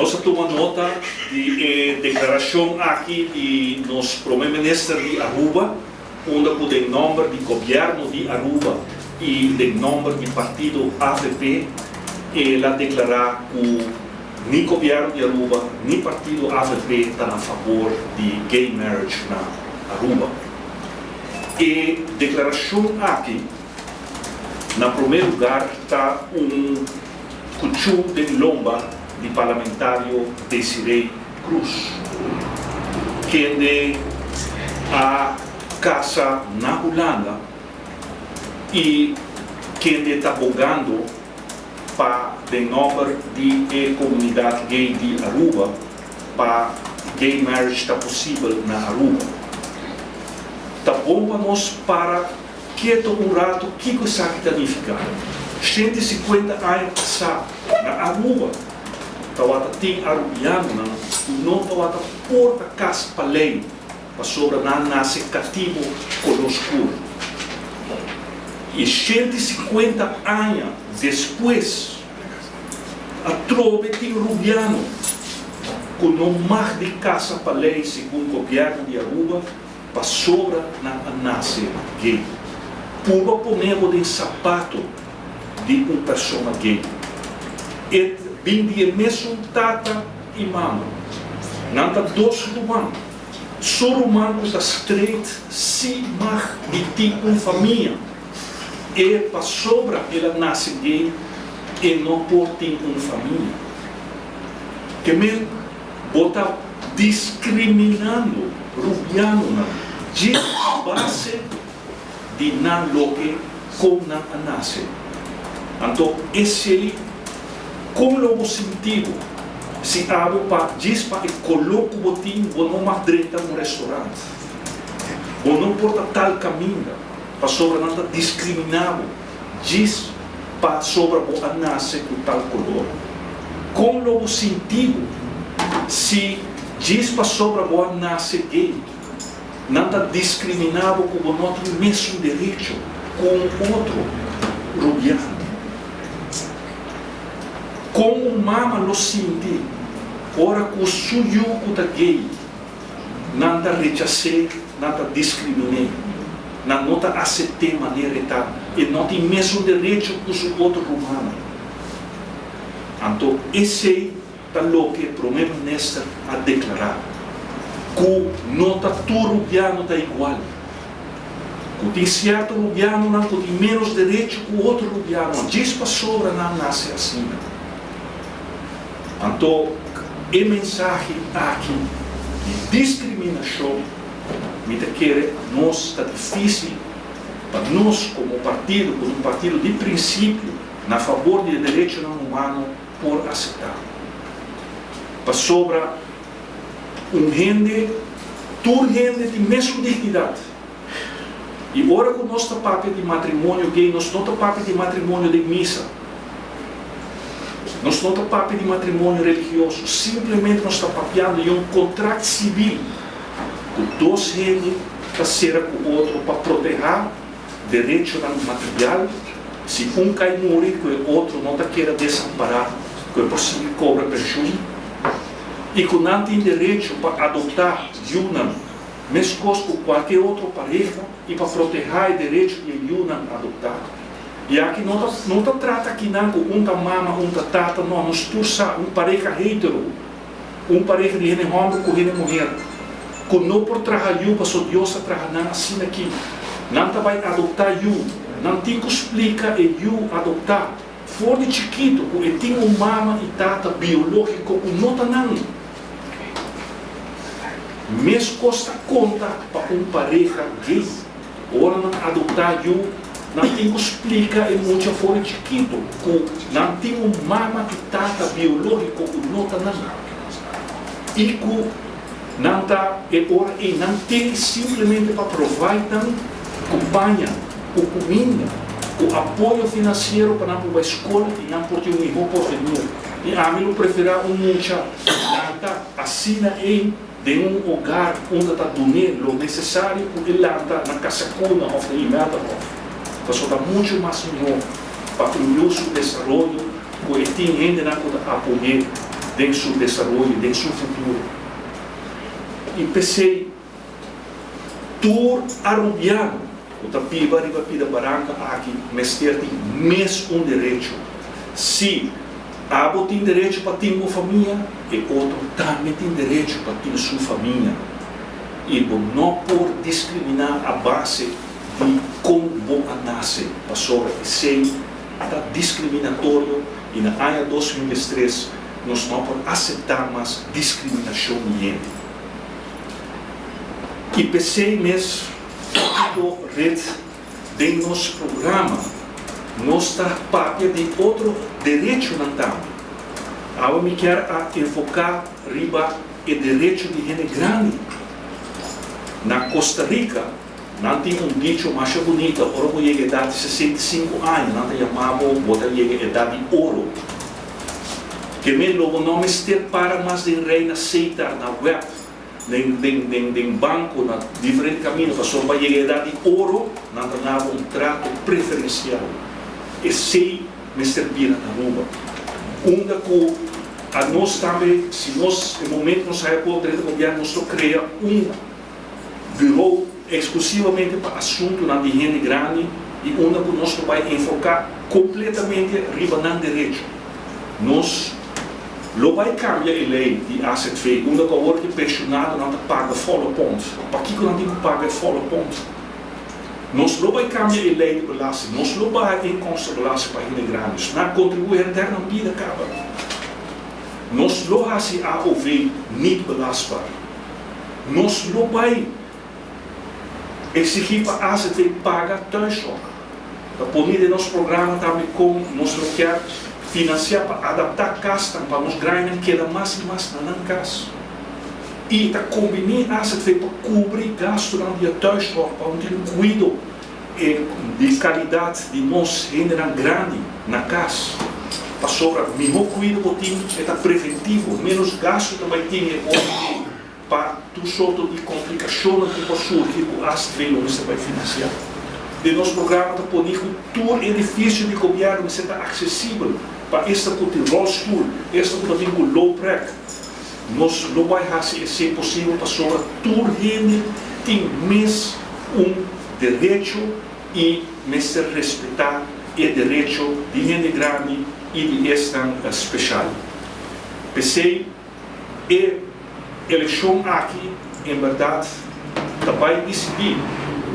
Nós tomamos nota de declaração aqui de nosso primeiro-ministro de Aruba, onde tem nome de governo de Aruba e de nome de partido AVP, ela declarar que nem governo de Aruba, nem partido AVP está a favor de gay marriage na Aruba. E declaração aqui, na primeiro lugar, está cuchu de lomba de parlamentário Desiree Cruz, que é a casa na Holanda e que está abogando para o nome de comunidade gay de Aruba, para gay marriage está possível na Aruba. Está bom para nós para quieto rato, o que isso aqui significa? 150 anos passados, na Aruba, tem arubiano, não estava porta casa para lei, para sobre não nascer cativo conosco. E 150 anos depois, a trove tem arubiano, com não mais de casa para lei, segundo o governo de Aruba, para sobre não nascer gay. Por ponemos em sapato de uma pessoa gay. E vem de mesmo tata e mama. Não está dois humanos. Só humano está straight, se mais de tipo uma família. E para sobra ela nasce gay e não pode ter uma família. Que mesmo bota discriminando rubiano de base de não loque como não nasce. Então, esse como o sentido, se abre para diz para coloca o botinho, não mais direita no restaurante, não porta tal caminho, para sobre não está discriminado, diz para sobre o nascer com tal color. Como o sentido, se diz para sobre o nascer gay, não está discriminado como não tem o mesmo direito com outro rubiano. Como mama lo sente, ora que o suyo que gay, não está rechazando, não está discriminando, não está aceitando maneira e não tem o mesmo direito que o outro humano. Então, esse é o que o primeiro-ministro a declarar. Que não está todo rubiano está igual. Que tem certo rubiano não tem menos direito que o outro rubiano. Diz para sobra não nasce assim. Então, a mensagem aqui de discriminação, me quer nós está difícil para nós como partido, como um partido de princípio, na favor do direito humano, por aceitar. Para sobra gente, toda gente tem mesma dignidade. E agora que nós estamos papel de matrimônio gay, nós não estamos papel de matrimônio de missa. Nós não estamos papel de matrimônio religioso. Simplesmente nós estamos papeando em um contrato civil. Que dois gente estão ser com o outro para proteger direito material. Se um cai morrer, que o outro não está querendo desamparar, que é possível cobrar prejuízo. E que não tem direito para adotar uma mesma coisa com qualquer outra pareja e para proteger o direito de uma adotar. E aqui não trata aqui não com uma mama, uma tata, não, nós tussa uma pareja hétero, uma pareja de homem com mulher, que não por trabalhar para sua Deus trabalhar assim aqui, não vai adotar não tem que explicar e adotar. For de chiquito, que tem uma mama e tata biológico, não está não. Mesmo costa conta para uma pareja gay, ora não adotar não tem que explicar e muito fora de chiquito, que não tem uma mama e tata biológico, não está não. E que não está, e não tem simplesmente para provar companhia, ou comida, o apoio financeiro para não para a escola e não porque um irmão pode vir. E a mim eu prefiro mucha nada assina em de um lugar onde está doando o necessário porque lá está na casa cuna ou na imediata então está muito mais melhor para o nosso desenvolvimento que tem gente que apoia em seu desenvolvimento, em seu futuro. E pensei, tur arubiano, o tapiba riba pida barranca aqui, mas tem mesmo direito. Se abo tem direito para ter uma família, e outro também tem direito para ter sua família. E não por discriminar a base de como vão nascer, passou a ser discriminatório, e na ano 2003 nós não podemos aceitar mais discriminação nenhuma. E pensei mesmo que rede de nosso programa nós está parte de outro direito na também. Eu me quero enfocar riba o direito de gente grande. Na Costa Rica, não tem dicho mais bonito, ora vou chegar a idade de 65 anos, não tem chamado, vou chegar a idade de ouro. Que me logo não me para mais de reina aceitar na web, em banco, na diferentes caminhos, para só chegar a idade de ouro, não tem trato preferencial. E sei me servir na rua. Que a nós também, se nós, no momento, nós saímos para o direito do governo, nós criamos virou exclusivamente para assunto na de gente grande e onde nós vai enfocar completamente riba no direito. Nós não vai cambiar a lei de asset fee, onde o work pensionado não paga follow pontos. Para que não tem que pagar follow pontos? Nós não vai cambiar a lei de belasting, nós não vai inkomsten belasting para gente grande. Na contribuir interna vida acaba. Nós não fazemos AOV niet belastbaar. Nós não vai exigir para a AZT pagar thuiszorg. Dat ponir nosso programa também como nós não quer financiar para adaptar a casa para nós ganhar queda mais e mais na casa. E está combinar a AZT para cobrir gasto durante a thuiszorg para ter cuidado de qualidade de nós gente grande na casa. Para sobra, mesmo cuidado é preventivo, menos gasto também tem para todo sorte de complicações que possam surgir com as velas que vai financiar. De nosso programa está ponível todo edifício de governo que está acessível para esta com o rolstool, esta com também com low prec. Nós não vai fazer ser possível para sobre todo gente tem mesmo direito e mesmo respeitar o direito de gente grande e de esta especial. Pensei eleição aqui, em verdade, vai decidir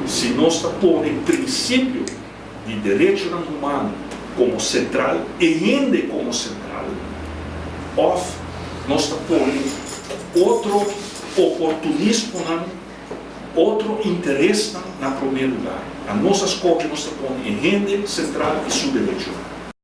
se nós estamos pondo o princípio de direito humano como central e rende como central, ou nós estamos pondo outro oportunismo, outro interesse na primeiro lugar. A nossa escolha nós estamos pondo em rende central e seu direito.